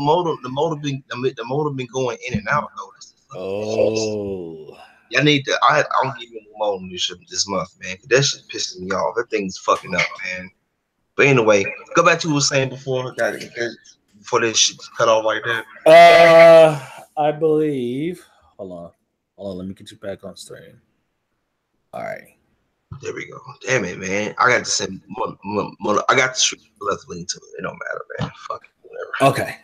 the motor been going in and out though. That's the Oh. Y'all need to. I'm giving you more on this month, man. 'Cause that shit pisses me off. That thing's fucking up, man. But anyway, go back to what you were saying before. Before this shit cut off like that. I believe. Hold on. Hold on. Let me get you back on stream. All right. There we go. Damn it, man. I got to send. I got to shoot left link to it. It don't matter, man. Fuck it, whatever. Okay.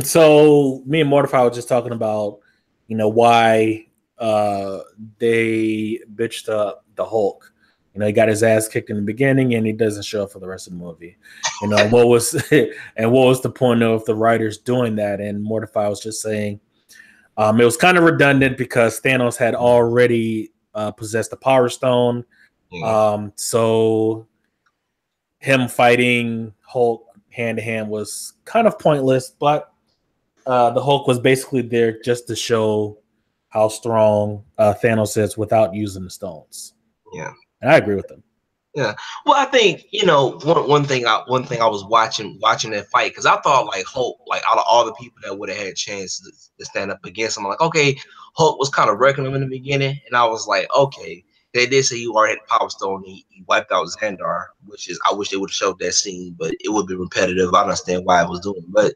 So me and Mortify were just talking about, why they bitched up the Hulk. He got his ass kicked in the beginning, and he doesn't show up for the rest of the movie. What was the point of the writers doing that? And Mortify was just saying, it was kind of redundant because Thanos had already possessed the Power Stone. Yeah. So him fighting Hulk hand to hand was kind of pointless, but the Hulk was basically there just to show how strong Thanos is without using the stones. Yeah. And I agree with them. Yeah. Well, I think one thing I was watching that fight, because I thought like Hulk, like out of all the people that would have had a chance to stand up against him, I'm like, okay, Hulk was kind of wrecking him in the beginning, and I was like, okay, they did say he already had the Power Stone. He wiped out Xandar, which is I wish they would have showed that scene, but it would be repetitive. I understand why I was doing, but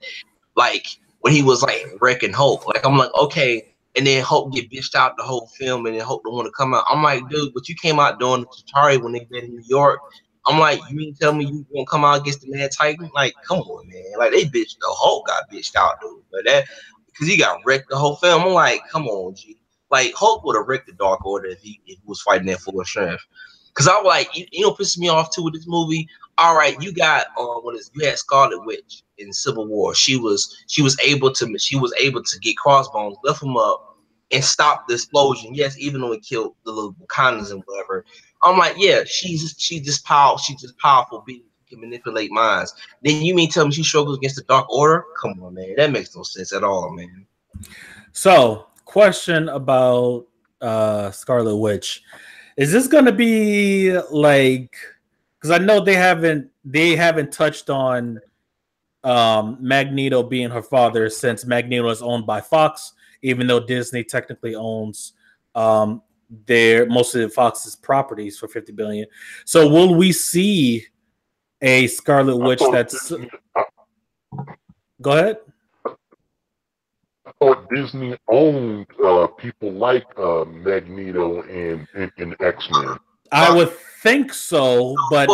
like when he was like wrecking Hulk, like I'm like, okay. And then Hulk get bitched out the whole film, and then Hulk don't want to come out. I'm like, dude, but you came out doing the Chitauri when they met in New York. I'm like, you mean tell me you won't come out against the Mad Titan? Like, come on, man. Like they bitched the Hulk got bitched out, dude. But that because he got wrecked the whole film. I'm like, come on, G. Like Hulk would have wrecked the Dark Order if he was fighting that full strength. Because I was like, pisses me off too with this movie. All right, you got you had Scarlet Witch in Civil War. She was able to get Crossbones, lift him up, and stop the explosion. Yes, even though it killed the little Wakandans and whatever. I'm like, yeah, she's just powerful being can manipulate minds. Then you mean tell me she struggles against the Dark Order? Come on, man, that makes no sense at all, man. So, question about Scarlet Witch. Is this going to be like, because I know they haven't touched on Magneto being her father since Magneto is owned by Fox, even though Disney technically owns most of Fox's properties for $50 billion. So will we see a Scarlet Witch that's? Go ahead. I thought Disney owned people like Magneto and X-Men. I would think so, but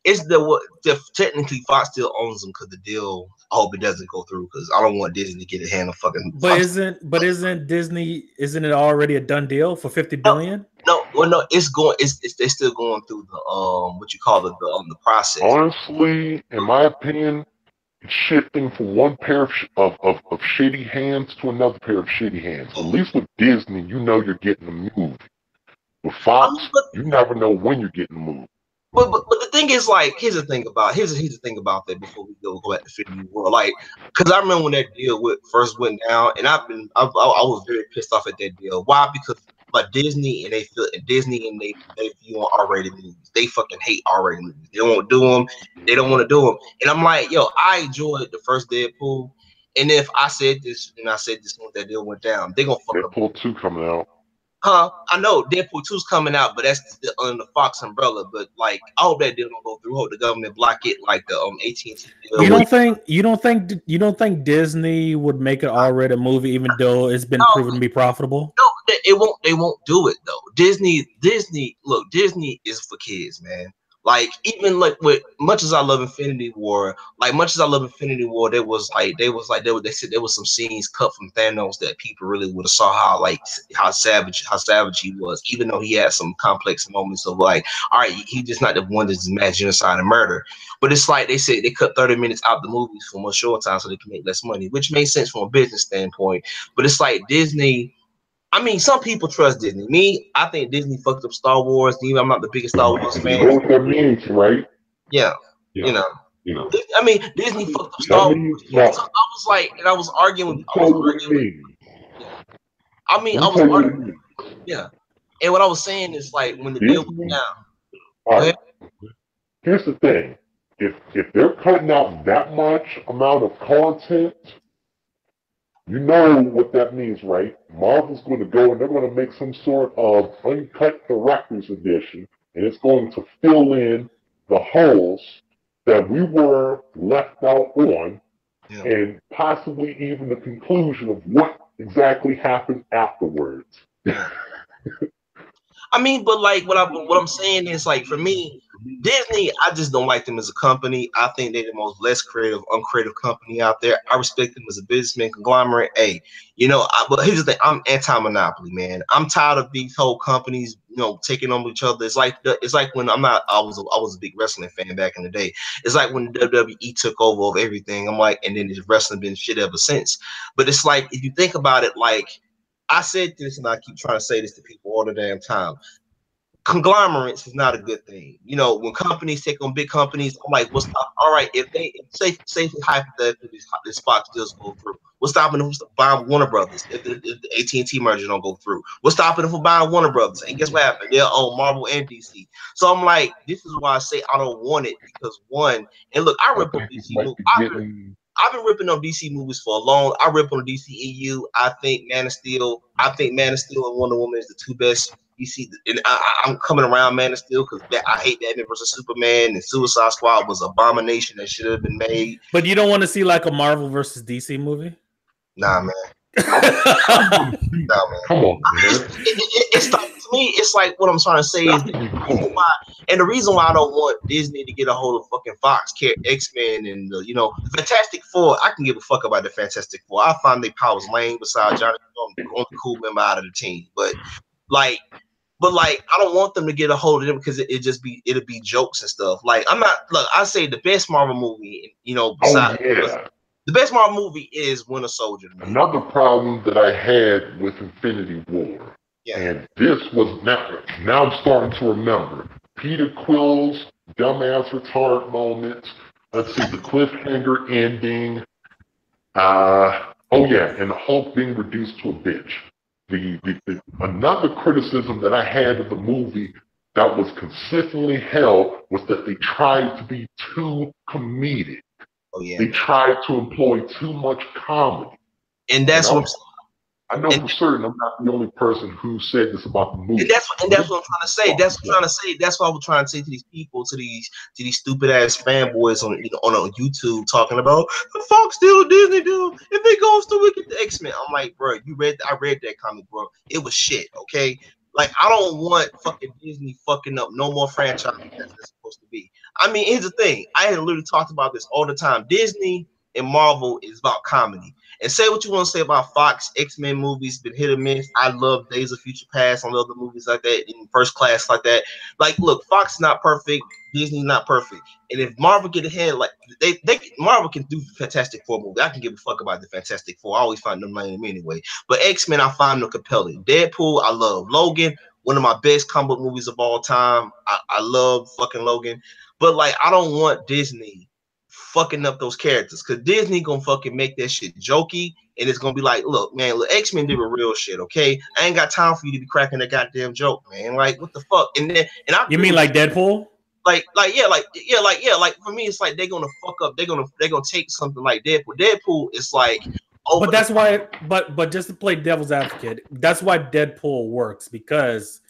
it's technically Fox still owns them because the deal. I hope it doesn't go through because I don't want Disney to get a hand of fucking. But isn't Disney? Isn't it already a done deal for $50 billion? No, it's going. They're still going through the what you call the process. Honestly, in my opinion, it's shifting from one pair of shitty hands to another pair of shitty hands. At least with Disney, you know you're getting a movie. With Fox, you never know when you're getting a movie. But the thing is, like, here's the thing about that before we go back to Infinity War, like, because I remember when that deal first went down, and I was very pissed off at that deal. Why? Because Disney and they view on R-rated movies. They fucking hate R-rated movies. They won't do them. They don't want to do them. And I'm like, yo, I enjoyed the first Deadpool, and if I said this when that deal went down, they're gonna fuck up. Deadpool 2 coming out. I know Deadpool 2's coming out, but that's still under the Fox umbrella. But like, I hope that deal don't go through. I hope the government block it, like the AT&T deal. You don't think Disney would make an R-rated movie, even though it's been proven to be profitable? No, it won't. They won't do it though. Disney. Look, Disney is for kids, man. Like even like with much as I love Infinity War, they said there was some scenes cut from Thanos that people really would have saw how savage he was, even though he had some complex moments of like, all right, he just not the one that's mass genocide and murder. But it's like they said they cut 30 minutes out the movies for much short time so they can make less money, which makes sense from a business standpoint. But it's like Disney. I mean, some people trust Disney. Me, I think Disney fucked up Star Wars. Even I'm not the biggest Star Wars fan. You know what that means, right? Yeah. You know. I mean, Disney fucked up Star Wars. So I was like, and I was arguing. Yeah. And what I was saying is like when the deal went down. Right. Here's the thing: if they're cutting out that much amount of content, You know what that means, right? Marvel's going to go and they're going to make some sort of uncut director's edition, and it's going to fill in the holes that we were left out on, Yeah. and possibly even the conclusion of what exactly happened afterwards. Yeah. I mean, but like what I'm saying is like for me, Disney, I just don't like them as a company. I think they're the most less creative, uncreative company out there. I respect them as a businessman conglomerate. Hey, but here's the thing: I'm anti-monopoly, man. I'm tired of these whole companies, taking on each other. It's like when I was a big wrestling fan back in the day. It's like when WWE took over of everything. I'm like, and then this wrestling been shit ever since. But it's like if you think about it, like I said this, and I keep trying to say this to people all the damn time. Conglomerates is not a good thing. When companies take on big companies, I'm like, what's up? All right, if they say hypothetically this Fox deals go through, what's stopping them from buying Warner Brothers? If the AT&T merger don't go through, what's stopping them from buying Warner Brothers? And guess what happened? They'll own Marvel and DC. So I'm like, this is why I say I don't want it because one, and look, I I rip on think we DC might movies. be getting. I've been ripping on DC movies for a long. I rip on DCEU. I think Man of Steel. And Wonder Woman is the two best DC. And I'm coming around Man of Steel because I hate Batman versus Superman and Suicide Squad was an abomination that should have been made. But you don't want to see like a Marvel versus DC movie? Nah, man. Come on, man. It's like to me, it's like what I'm trying to say is the reason why I don't want Disney to get a hold of fucking Fox, X-Men, and the Fantastic Four. I can give a fuck about the Fantastic Four. I find their powers lame. Besides Johnny, the only cool member out of the team. Like, I don't want them to get a hold of them because it'll be jokes and stuff. Like I'm not look. I say the best Marvel movie, besides the best Marvel movie is Winter Soldier. Another problem that I had with Infinity War, Yeah. and this was now I'm starting to remember Peter Quill's dumbass retard moments. Let's see, the cliffhanger ending. And the Hulk being reduced to a bitch. Another criticism that I had of the movie that was consistently held was that they tried to be too comedic. Oh yeah. They tried to employ too much comedy. And that's what I know for certain I'm not the only person who said this about the movie. And that's what I'm trying to say. That's what I'm trying to say. That's what I was trying to say to these people, to these stupid ass fanboys on YouTube talking about the Fox deal, Disney deal. If they goes to Wicked the X-Men, I'm like, bro, I read that comic, bro. It was shit. Okay, like I don't want fucking Disney fucking up no more franchises as it's supposed to be. I mean, here's the thing. I had literally talked about this all the time. Disney and Marvel is about comedy. And say what you want to say about Fox, X-Men movies, been hit or miss. I love Days of Future Past and other movies like that, in First Class like that. Like, look, Fox is not perfect, Disney's not perfect. And if Marvel get ahead, like Marvel can do Fantastic Four movie. I can give a fuck about the Fantastic Four. I always find them lame anyway. But X-Men, I find them compelling. Deadpool, I love. Logan, one of my best comic book movies of all time. I love fucking Logan. But like, I don't want Disney fucking up those characters because Disney gonna fucking make that shit jokey, and it's gonna be like, look, man, X-Men did a real shit, okay? I ain't got time for you to be cracking that goddamn joke, man. Like, what the fuck? You mean like Deadpool? Like for me, it's like they're gonna fuck up. They're gonna take something like Deadpool. Deadpool is like, but that's why. But just to play devil's advocate, that's why Deadpool works because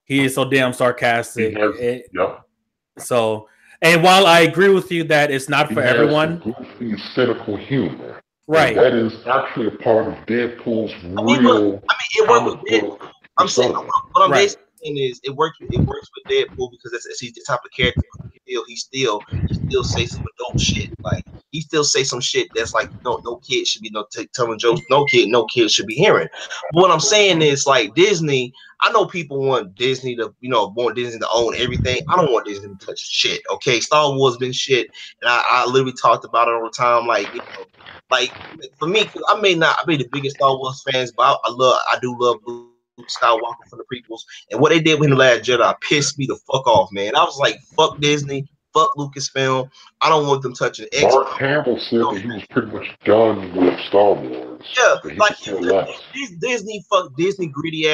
he is so damn sarcastic. So. And while I agree with you that it's not for everyone, goofy, cynical humor, right? That is actually a part of Deadpool's real. It worked with Deadpool. I'm saying what I'm basically saying is it works with Deadpool because that's he's the type of character. He still say some adult shit. Like he still say some shit that's like no kid should be telling jokes. No kid should be hearing. But what I'm saying is like Disney. I know people want Disney to own everything. I don't want Disney to touch shit. Okay, Star Wars been shit, and I literally talked about it all the time. Like like for me, I may not be the biggest Star Wars fans, but I do love Luke Skywalker from the prequels, and what they did with the Last Jedi pissed me the fuck off, man. I was like, fuck Disney, fuck Lucasfilm. I don't want them touching X. Mark Hamill said that he was pretty much done with Star Wars. Yeah, like Disney greedy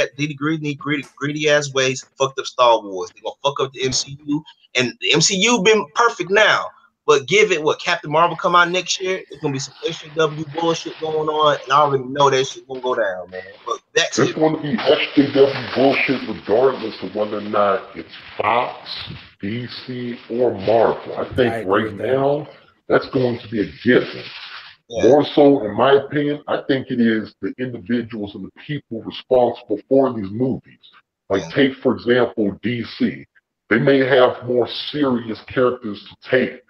ass ways fucked up Star Wars. They gonna fuck up the MCU, and the MCU been perfect now. But give it what Captain Marvel come out next year, it's gonna be some SJW bullshit going on, and I already know that shit gonna go down, man. But that's It's going to be SJW bullshit regardless of whether or not it's Fox, DC, or Marvel. I think right now that's going to be a given. Yeah. More so, in my opinion, I think it is the individuals and the people responsible for these movies. Like, take, for example, DC. They may have more serious characters to take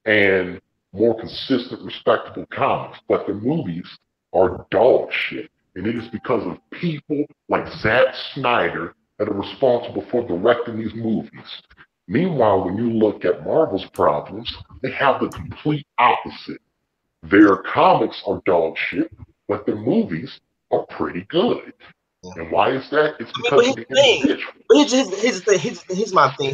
and more consistent, respectable comics, but the movies are dog shit. And it is because of people like Zack Snyder that are responsible for directing these movies. Meanwhile, when you look at Marvel's problems, they have the complete opposite. Their comics are dog shit, but their movies are pretty good. And why is that? It's because of the individual. Here's my thing.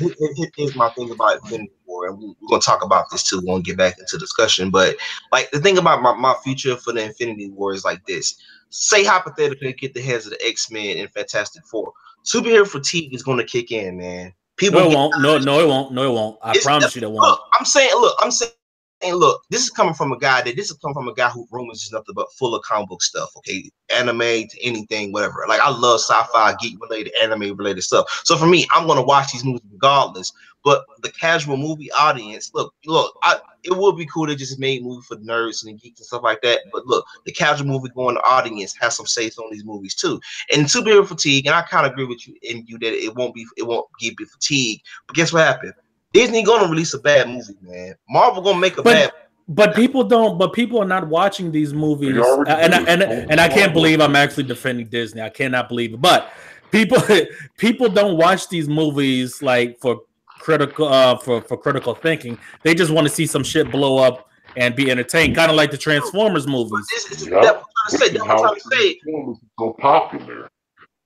Here's my thing about Infinity War, and we're gonna talk about this too. We're gonna get back into discussion, but like the thing about my future for the Infinity War is like this. Say hypothetically, get the heads of the X-Men and Fantastic Four. Superhero fatigue is gonna kick in, man. People no, it won't. No, it won't. I promise you that won't. I'm saying, look, this is coming from a guy who rumors is nothing but full of comic book stuff. Okay, anime to anything, whatever. Like I love sci-fi, geek related, anime related stuff. So for me, I'm gonna watch these movies regardless. But the casual movie audience, look, it would be cool to just make movies for nerds and geeks and stuff like that. But look, the casual movie going audience has some say on these movies too. And superhero fatigue, and I kind of agree with you that it won't give you fatigue. But guess what happened? Disney gonna release a bad movie, man. Marvel gonna make a bad. But people are not watching these movies, and I can't believe I'm actually defending Disney. I cannot believe it. But people don't watch these movies like for critical thinking. They just want to see some shit blow up and be entertained, kind of like the Transformers movies. That's what I'm trying to say. Transformers is so popular.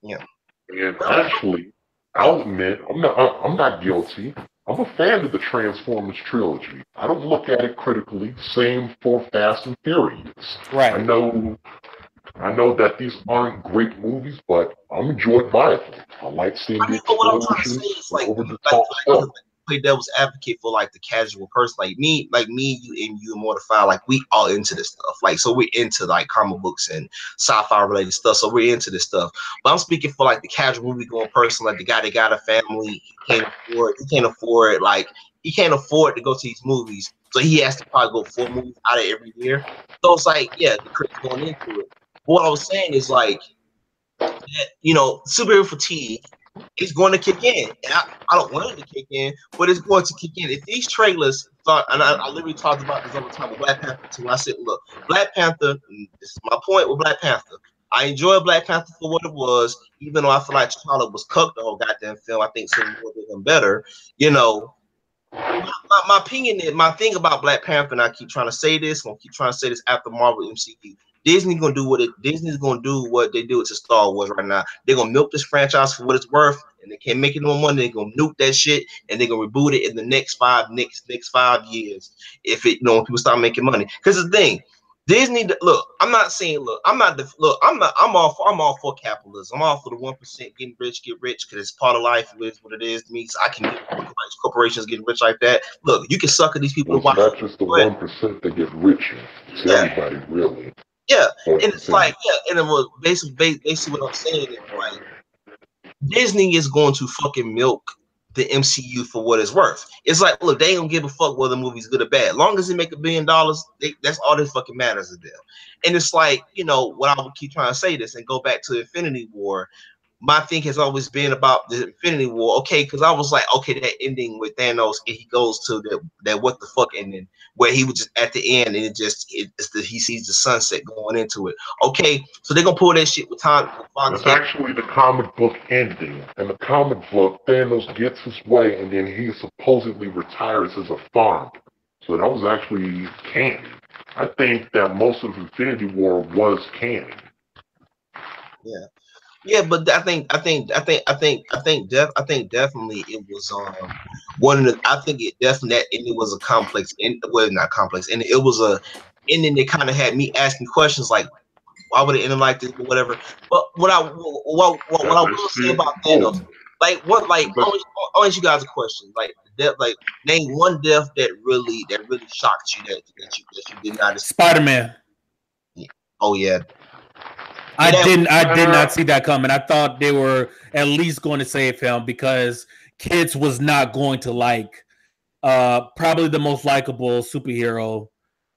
Yeah. And actually, I'll admit, I'm not guilty. I'm a fan of the Transformers trilogy. I don't look at it critically. Same for Fast and Furious. Right. I know that these aren't great movies, but I'm enjoyed by them. I like seeing the explosions over the top stuff. Play devil's advocate for like the casual person, like me, you and Mortify, like we all into this stuff. Like so we're into like comic books and sci-fi related stuff. So we're into this stuff. But I'm speaking for like the casual movie going person, like the guy that got a family, he can't afford to go to these movies. So he has to probably go 4 movies out of every year. So it's like, yeah, the critics going into it. But what I was saying is like superhero fatigue is going to kick in. And I don't want it to kick in, but it's going to kick in. If these trailers start, and I literally talked about this all the time with Black Panther too. I said, look, Black Panther, this is my point with Black Panther. I enjoy Black Panther for what it was, even though I feel like T'Challa was cooked the whole goddamn film. I think Civil War did them better. My opinion is, my thing about Black Panther, and I keep trying to say this, I'm gonna keep trying to say this after Marvel MCU. Disney's gonna do what they do to Star Wars right now. They're gonna milk this franchise for what it's worth, and they can't make it no money. They're gonna nuke that shit, and they're gonna reboot it in the next 5 years. If it, when people start making money. Because the thing, Disney, I'm all for capitalism. I'm all for the 1% getting rich, get rich, because it's part of life. It is what it is to me. So I can get corporations getting rich like that. Look, you can sucker these people. It's not just the 1% that get richer. It's everybody, really. Yeah, and it's like, and then basically what I'm saying is like, Disney is going to fucking milk the MCU for what it's worth. It's like, look, they ain't gonna give a fuck whether the movie's good or bad. As long as they make $1 billion, that's all that fucking matters to them. And it's like, what I would keep trying to say this and go back to Infinity War. My thing has always been about the Infinity War, okay, because I was like, okay, that ending with Thanos, and he goes to that what the fuck ending, where he was just at the end, and he sees the sunset going into it. Okay, so they're gonna pull that shit with time. It's actually the comic book ending. In the comic book, Thanos gets his way, and then he supposedly retires as a farmer. So that was actually canon. I think that most of Infinity War was canon. Yeah. Yeah, but I think definitely it was one of the. I think it definitely that ending was a complex, not complex, and it was a ending that kind of had me asking questions like, why would it end like this or whatever. But what I will say about Thanos, Like what? Like But I'll ask you guys a question. Like death. Like name one death that really shocked you that you did not expect. Spider-Man. Oh yeah. I Yeah, did not see that coming. I thought they were at least going to save him because kids was not going to like probably the most likable superhero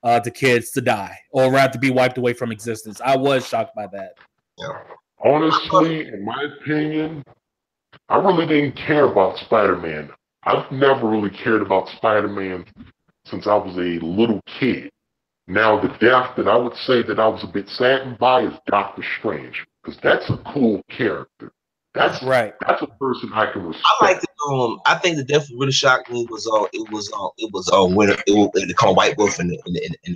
to kids to die or rather to be wiped away from existence. I was shocked by that. yeah. honestly, in my opinion, I really didn't care about Spider-Man. I've never really cared about Spider-Man since I was a little kid. Now, the death that I would say that I was a bit saddened by is Doctor Strange, because that's a cool character. Right. That's a person I can respect. I like the I think the death that really shocked me was Winter. They call White Wolf in the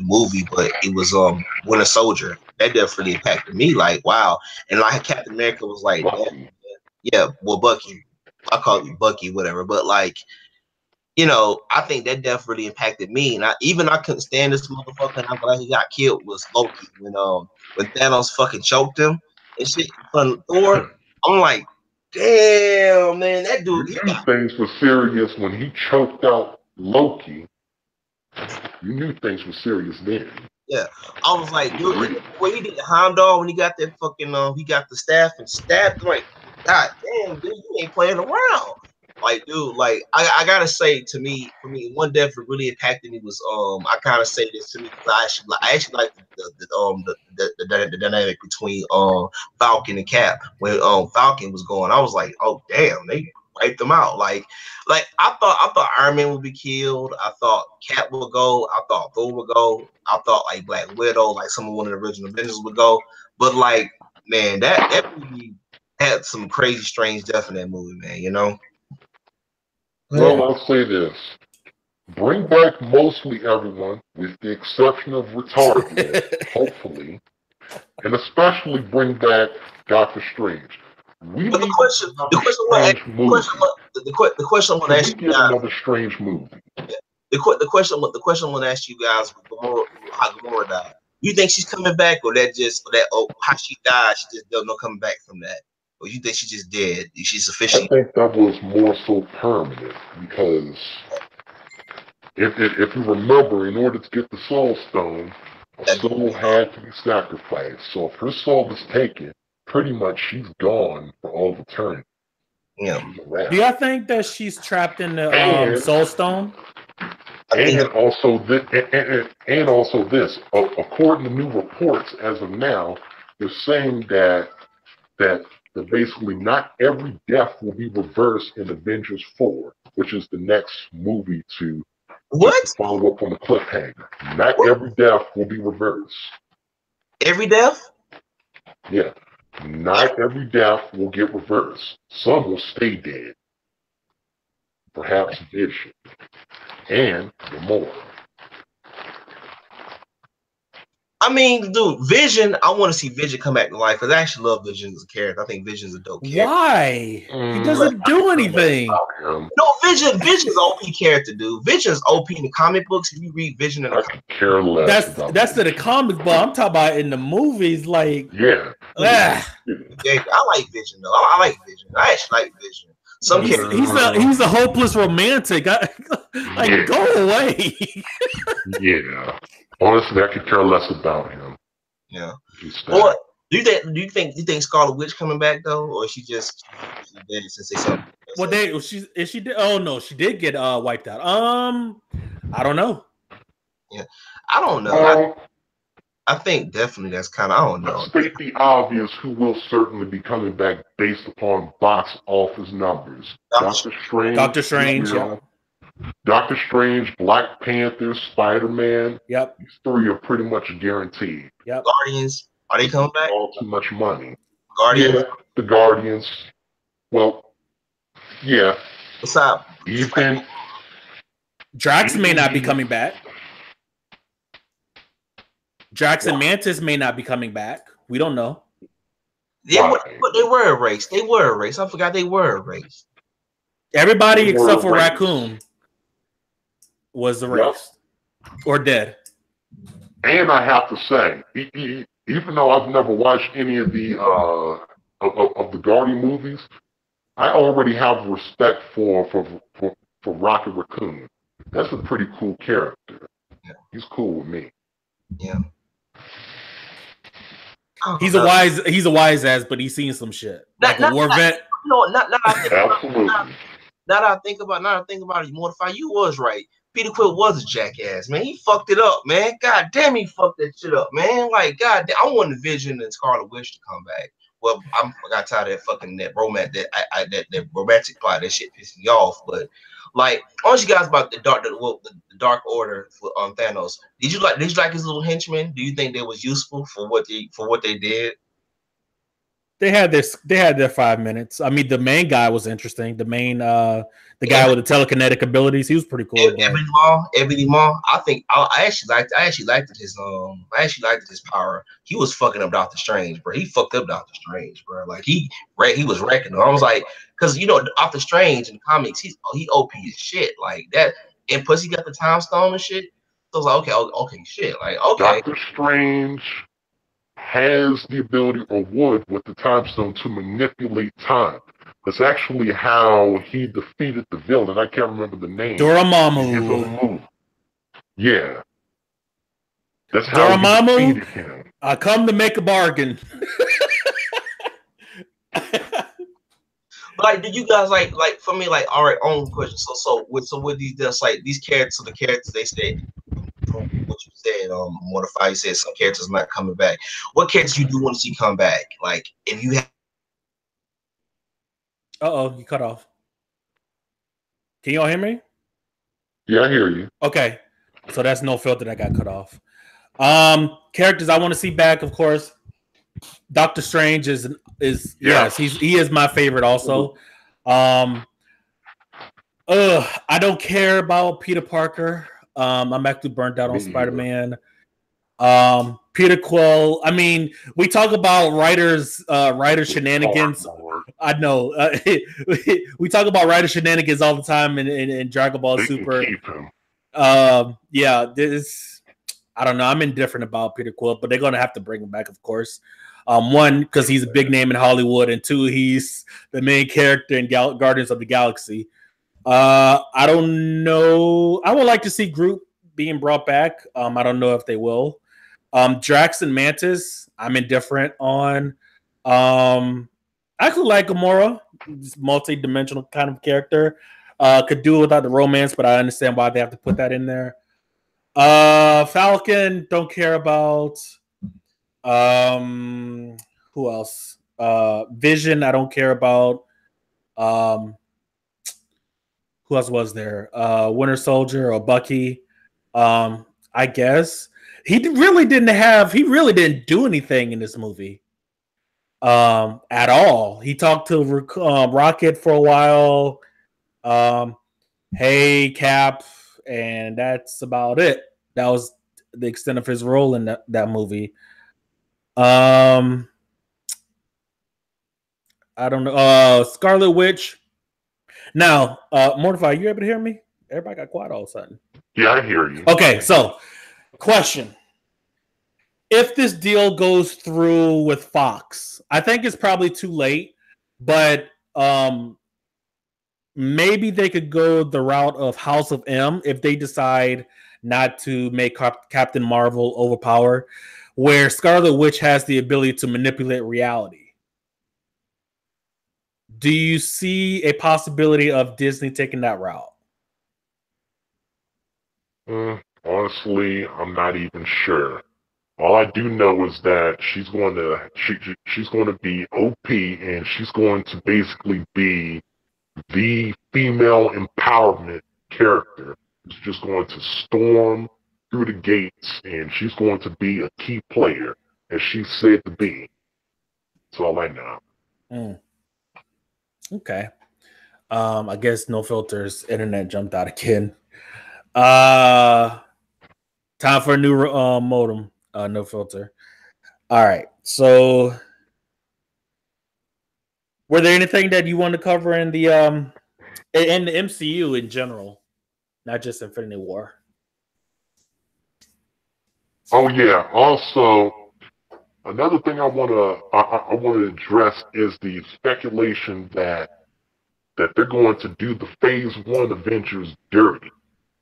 movie, but it was Winter Soldier. That death really impacted me. Like wow, and like Captain America was like, Bucky. yeah, well Bucky, I call you Bucky, whatever. But like you know, I think that death really impacted me, and I couldn't stand this motherfucker. And I'm glad he got killed. Was Loki when Thanos fucking choked him and shit in front of Thor. I'm like, damn man, that You dude. He knew things were serious when he choked out Loki. You knew things were serious then. Yeah, I was like, dude, when he did the Heimdall, when he got that fucking, he got the staff and stabbed him, like, god damn, dude, you ain't playing around. Like, dude, like, I gotta say, for me, one death that really impacted me was, I kind of say this to me because I actually like the dynamic between Falcon and Cap when Falcon was going. I was like, oh damn, they wiped them out. Like I thought Iron Man would be killed. I thought Cap would go. I thought Thor would go. I thought like Black Widow, like one of the original Avengers would go. But like, man, that movie had some crazy, strange death in that movie, man. You know. Well, I'll say this. Bring back mostly everyone, with the exception of retarded, hopefully, and especially bring back Doctor Strange. We But need the question I want to ask you guys. Another Strange movie. The question I want to ask you guys how Gamora died. You think she's coming back, or how she died? She just don't know coming back from that, or you think she's just dead? She's officially. I think that was more so permanent because if you remember, in order to get the Soul Stone, a soul had to be sacrificed. So if her soul was taken, pretty much she's gone for all eternity. Yeah. Do y'all think that she's trapped in the Soul Stone? And also this, according to new reports as of now, they're saying that basically not every death will be reversed in Avengers 4, which is the next movie to follow up on the cliffhanger. Not every death will be reversed. Every death? Yeah. Not every death will get reversed. Some will stay dead. Perhaps Vision. And more. I mean, dude, Vision. I want to see Vision come back to life because I actually love Vision as a character. I think Vision's a dope character. Why? He doesn't do anything. No, Vision's an OP character, dude. Vision's OP in the comic books. If you read Vision in the comic, care less. That's to the comics, but I'm talking about in the movies. Like, yeah, I like Vision though. I like Vision. I actually like Vision. He's a hopeless romantic. Go away. Yeah. Honestly, I could care less about him. Yeah. Well, do you think Scarlet Witch coming back though, or is she dead since they something? Well, she did. Oh no, she did get wiped out. I don't know. Yeah, I don't know. I think definitely that's kind of, I don't know. State the obvious, who will certainly be coming back based upon box office numbers. Doctor Strange. Yeah. Doctor Strange, Black Panther, Spider-Man. Yep. These three are pretty much guaranteed. Yep. Guardians, are they coming back? All too much money. Guardians? Yeah, the Guardians. Well, yeah. What's up? Even Drax may not be coming back. Drax and Mantis may not be coming back. We don't know. But they were erased. I forgot they were erased. Everybody except for Raccoon was erased or dead. And I have to say, even though I've never watched any of the Guardian movies, I already have respect for Rocket Raccoon. That's a pretty cool character. Yeah. He's cool with me. Yeah. He's a wise ass, but he's seen some shit. Like a war vet. No, not I think Absolutely. now that I think about it, Mortify, you was right. Peter Quill was a jackass, man. He fucked it up, man. God damn, he fucked that shit up, man. Like, God damn, I wanted Vision and Scarlet Witch to come back. Well, I got tired of that fucking that romance that romantic plot. That shit pissed me off. But like, aren't you guys about the Dark Order for Thanos? Did you like his little henchmen? Do you think they was useful for what they did? They had their 5 minutes. I mean, the main guy was interesting. The main the guy with the telekinetic abilities, he was pretty cool. Ebony Maw. I actually liked his power. He was fucking up Doctor Strange, bro. He fucked up Doctor Strange, bro. Like he was wrecking him. I was like, because Doctor Strange in the comics, he OP as shit like that, and plus he got the time stone and shit. So I was like, okay, shit, like okay. Doctor Strange has the ability, or would, with the time stone, to manipulate time. That's actually how he defeated the villain. I can't remember the name. Dormammu. Yeah. That's how he defeated him. I come to make a bargain. Like, did you guys like for me, like, all right, own question. So with these just like these characters, the characters they said, from what you said, Mortify, you said some characters not coming back. What characters you do want to see come back? Like, if you have. You cut off. Can you all hear me? Yeah, I hear you. Okay, so that's no filter that got cut off. Characters I want to see back, of course. Doctor Strange is yes, he is my favorite also. I don't care about Peter Parker. I'm actually burnt out on Spider-Man. Peter Quill. I mean, we talk about writers shenanigans. I know. We talk about writer shenanigans all the time in Dragon Ball Super. Yeah, this. I don't know. I'm indifferent about Peter Quill, but they're gonna have to bring him back, of course. One, because he's a big name in Hollywood, and two, he's the main character in Guardians of the Galaxy. I don't know. I would like to see Groot being brought back. I don't know if they will. Drax and Mantis, I'm indifferent on. I actually like Gamora, this multi-dimensional kind of character. Could do without the romance, but I understand why they have to put that in there. Falcon, don't care about. Who else? Vision, I don't care about. Who else was there? Winter Soldier or Bucky. I guess he really didn't do anything in this movie. At all. He talked to Rocket for a while. Hey, Cap, and that's about it. That was the extent of his role in that movie. I don't know. Scarlet Witch. Now, Mortify, you able to hear me? Everybody got quiet all of a sudden. Yeah, I hear you. Okay, so question. If this deal goes through with Fox, I think it's probably too late, but maybe they could go the route of House of M if they decide not to make Captain Marvel overpowered, where Scarlet Witch has the ability to manipulate reality. Do you see a possibility of Disney taking that route? Honestly, I'm not even sure. All I do know is that she's going to be OP, and she's going to basically be the female empowerment character. She's just going to storm through the gates, and she's going to be a key player, as she's said to be. That's all I know. Okay. I guess no filters. Internet jumped out again. Time for a new modem. No filter. All right. So, were there anything that you want to cover in the MCU in general, not just Infinity War? Oh yeah. Also, another thing I want to address is the speculation that that they're going to do the Phase 1 Avengers dirty,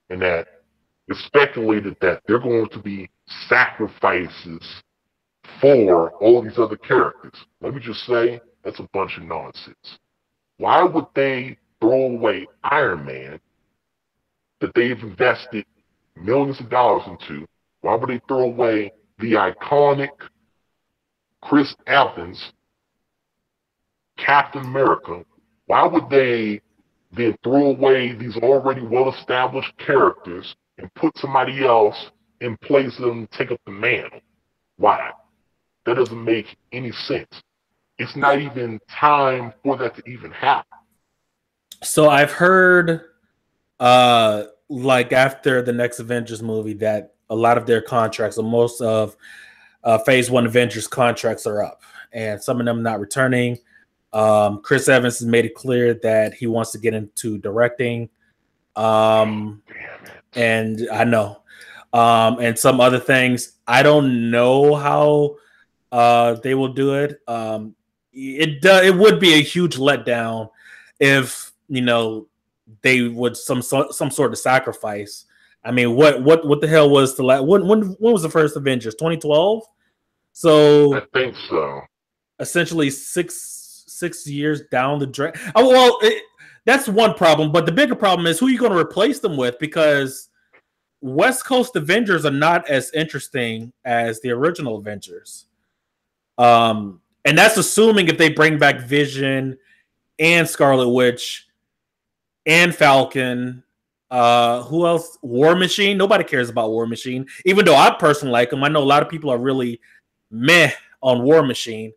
and that it's speculated that they're going to be sacrifices for all these other characters. Let me just say, that's a bunch of nonsense. Why would they throw away Iron Man that they've invested millions of dollars into? Why would they throw away the iconic Chris Evans, Captain America? Why would they then throw away these already well-established characters and put somebody else in place of them to take up the mantle? Why? That doesn't make any sense. It's not even time for that to even happen. So I've heard, like after the next Avengers movie, that a lot of their contracts, or most of Phase 1 Avengers contracts are up, and some of them not returning. Chris Evans has made it clear that he wants to get into directing. And I know. And some other things. I don't know how they will do it. It would be a huge letdown if, you know, they would some sort of sacrifice. I mean, what the hell was the last? When was the first Avengers? 2012. So I think so. Essentially, six years down the drain. Oh well, that's one problem. But the bigger problem is who you're going to replace them with, because West Coast Avengers are not as interesting as the original Avengers. And that's assuming if they bring back Vision and Scarlet Witch and Falcon. Who else? War Machine. Nobody cares about War Machine, even though I personally like him. I know a lot of people are really meh on War Machine.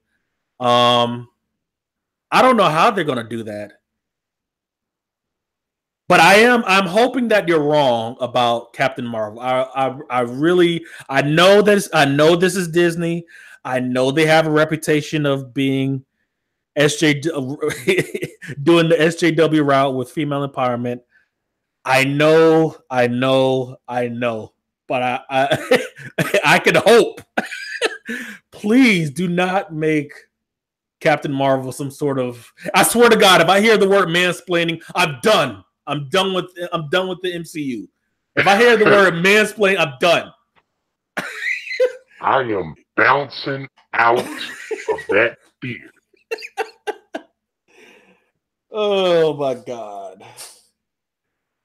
I don't know how they're going to do that. But I'm hoping that you're wrong about Captain Marvel. I know this is Disney. I know they have a reputation of being doing the SJW route with female empowerment. I know. But I can hope. Please do not make Captain Marvel some sort of. I swear to God, if I hear the word mansplaining, I'm done. I'm done with the MCU. If I hear the word mansplaining, I'm done. I am bouncing out of that fear. Oh my God.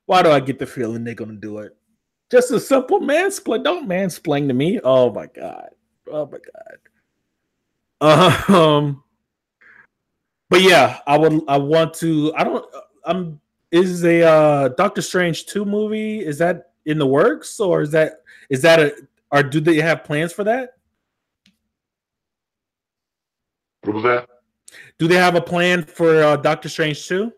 Why do I get the feeling they're gonna do it? Just a simple mansplain. Don't mansplain to me. Oh my God. Oh my God. But yeah, is a Doctor Strange 2 movie, is that in the works, or or do they have plans for that? What was that? Do they have a plan for Doctor Strange 2?